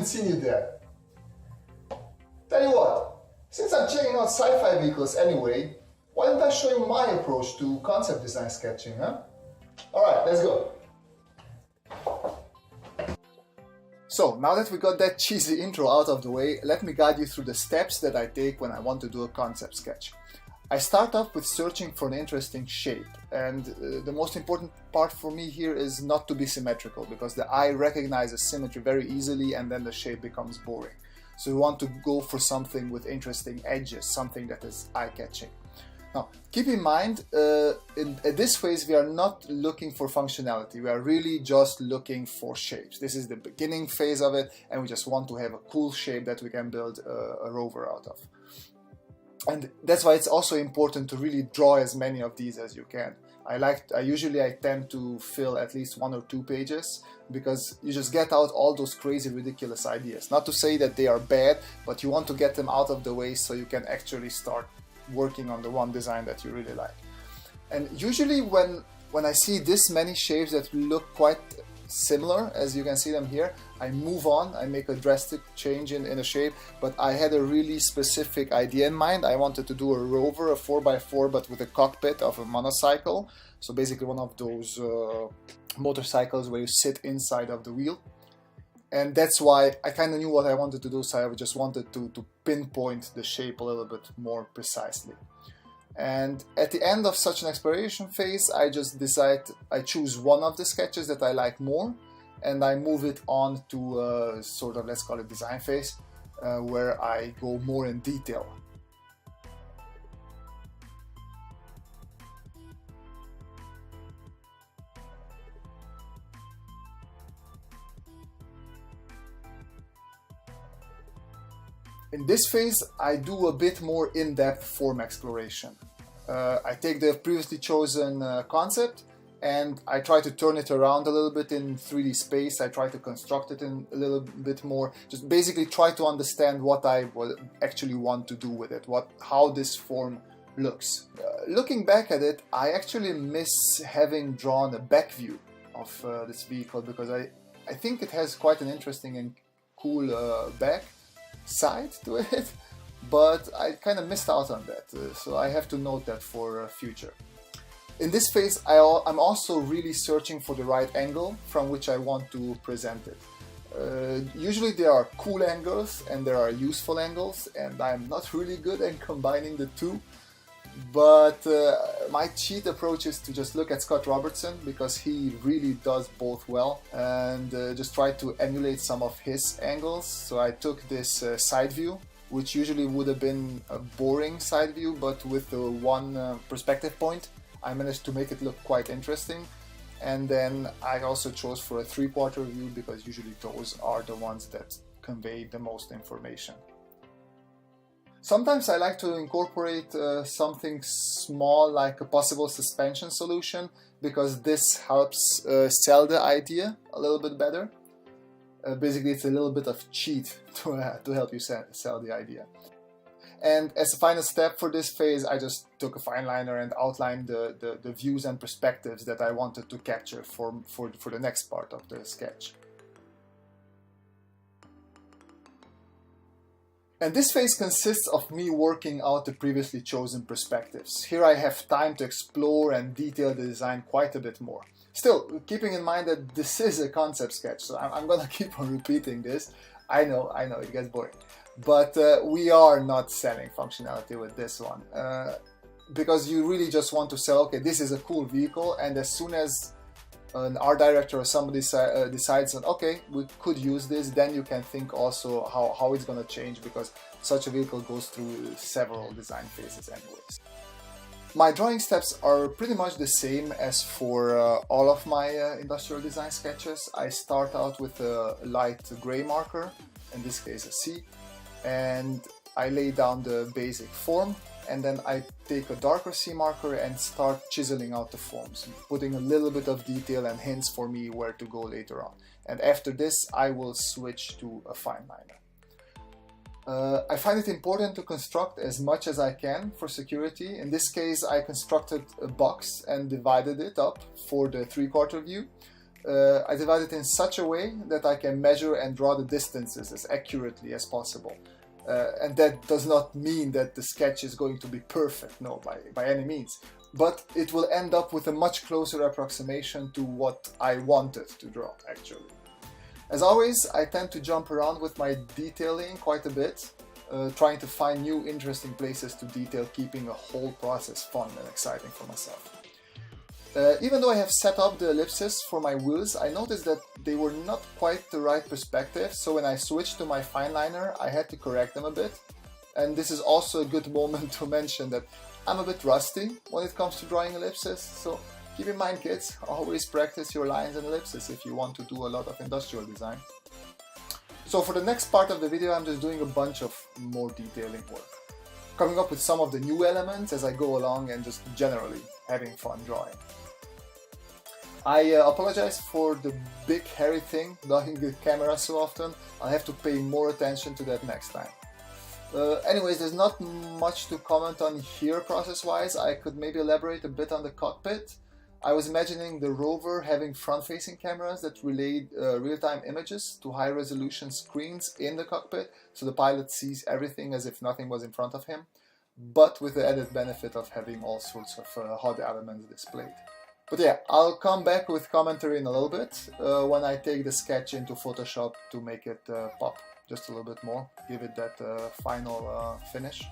haven't seen you there. Tell you what, since I'm checking out sci-fi vehicles anyway, why don't I show you my approach to concept design sketching, huh? Alright, let's go. So, now that we got that cheesy intro out of the way, let me guide you through the steps that I take when I want to do a concept sketch. I start off with searching for an interesting shape, and the most important part for me here is not to be symmetrical, because the eye recognizes symmetry very easily and then the shape becomes boring. So we want to go for something with interesting edges, something that is eye-catching. Now, keep in mind, in this phase we are not looking for functionality, we are really just looking for shapes. This is the beginning phase of it, and we just want to have a cool shape that we can build a rover out of. And that's why it's also important to really draw as many of these as you can. I usually tend to fill at least 1 or 2 pages, because you just get out all those crazy, ridiculous ideas. Not to say that they are bad, but you want to get them out of the way so you can actually start working on the one design that you really like. And usually when I see this many shapes that look quite similar, as you can see them here, I move on, I make a drastic change in a shape, but I had a really specific idea in mind. I wanted to do a rover, a 4x4, but with a cockpit of a motorcycle. So basically one of those motorcycles where you sit inside of the wheel. And that's why I kind of knew what I wanted to do, so I just wanted to pinpoint the shape a little bit more precisely. And at the end of such an exploration phase, I just I choose one of the sketches that I like more, and I move it on to sort of, let's call it design phase, where I go more in detail. In this phase, I do a bit more in-depth form exploration. I take the previously chosen concept and I try to turn it around a little bit in 3D space. I try to construct it in a little bit more, just basically try to understand what I actually want to do with it, how this form looks. Looking back at it, I actually miss having drawn a back view of this vehicle, because I think it has quite an interesting and cool back side to it, but I kind of missed out on that, so I have to note that for future. In this phase, I'm also really searching for the right angle from which I want to present it. Usually there are cool angles and there are useful angles, and I'm not really good at combining the two, but my cheat approach is to just look at Scott Robertson, because he really does both well, and just try to emulate some of his angles. So I took this side view, which usually would have been a boring side view, but with the one perspective point, I managed to make it look quite interesting. And then I also chose for a 3/4 view, because usually those are the ones that convey the most information. Sometimes I like to incorporate something small, like a possible suspension solution, because this helps sell the idea a little bit better. Basically, it's a little bit of cheat to help you sell the idea. And as a final step for this phase, I just took a fine liner and outlined the views and perspectives that I wanted to capture for the next part of the sketch. And this phase consists of me working out the previously chosen perspectives. Here I have time to explore and detail the design quite a bit more. Still, keeping in mind that this is a concept sketch, so I'm gonna keep on repeating this. I know, it gets boring. But we are not selling functionality with this one. Because you really just want to sell, okay, this is a cool vehicle, and as soon as an art director or somebody decides on, okay, we could use this, then you can think also how it's going to change, because such a vehicle goes through several design phases anyways. My drawing steps are pretty much the same as for all of my industrial design sketches. I start out with a light gray marker, in this case a C, and I lay down the basic form. And then I take a darker C marker and start chiseling out the forms, putting a little bit of detail and hints for me where to go later on. And after this, I will switch to a fine liner. I find it important to construct as much as I can for security. In this case, I constructed a box and divided it up for the 3/4 view. I divide it in such a way that I can measure and draw the distances as accurately as possible. And that does not mean that the sketch is going to be perfect, no, by any means. But it will end up with a much closer approximation to what I wanted to draw, actually. As always, I tend to jump around with my detailing quite a bit, trying to find new interesting places to detail, keeping the whole process fun and exciting for myself. Even though I have set up the ellipses for my wheels, I noticed that they were not quite the right perspective, so when I switched to my fine liner, I had to correct them a bit. And this is also a good moment to mention that I'm a bit rusty when it comes to drawing ellipses, so keep in mind, kids, always practice your lines and ellipses if you want to do a lot of industrial design. So for the next part of the video, I'm just doing a bunch of more detailing work, coming up with some of the new elements as I go along and just generally having fun drawing. I apologize for the big hairy thing blocking the camera so often. I'll have to pay more attention to that next time. Anyways, there's not much to comment on here process-wise. I could maybe elaborate a bit on the cockpit. I was imagining the rover having front-facing cameras that relayed real-time images to high-resolution screens in the cockpit, so the pilot sees everything as if nothing was in front of him, but with the added benefit of having all sorts of hot elements displayed. But yeah, I'll come back with commentary in a little bit when I take the sketch into Photoshop to make it pop just a little bit more, give it that final finish.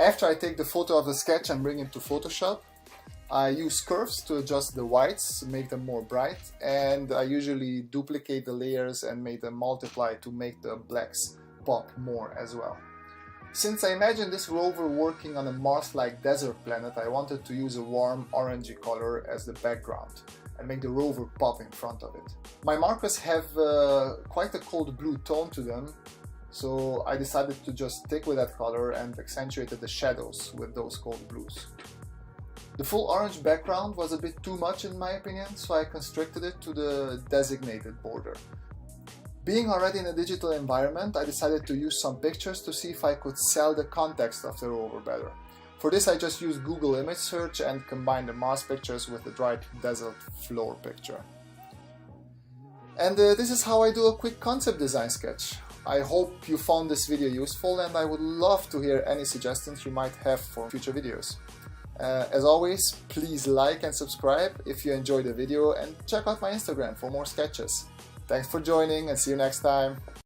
After I take the photo of the sketch and bring it to Photoshop, I use curves to adjust the whites, make them more bright, and I usually duplicate the layers and make them multiply to make the blacks pop more as well. Since I imagined this rover working on a Mars-like desert planet, I wanted to use a warm orangey color as the background and make the rover pop in front of it. My markers have quite a cold blue tone to them, so I decided to just stick with that color and accentuated the shadows with those cold blues. The full orange background was a bit too much in my opinion, so I constricted it to the designated border. Being already in a digital environment, I decided to use some pictures to see if I could sell the context of the rover better. For this I just used Google image search and combined the Mars pictures with the dried desert floor picture. And this is how I do a quick concept design sketch. I hope you found this video useful, and I would love to hear any suggestions you might have for future videos. As always, please like and subscribe if you enjoyed the video, and check out my Instagram for more sketches. Thanks for joining, and see you next time.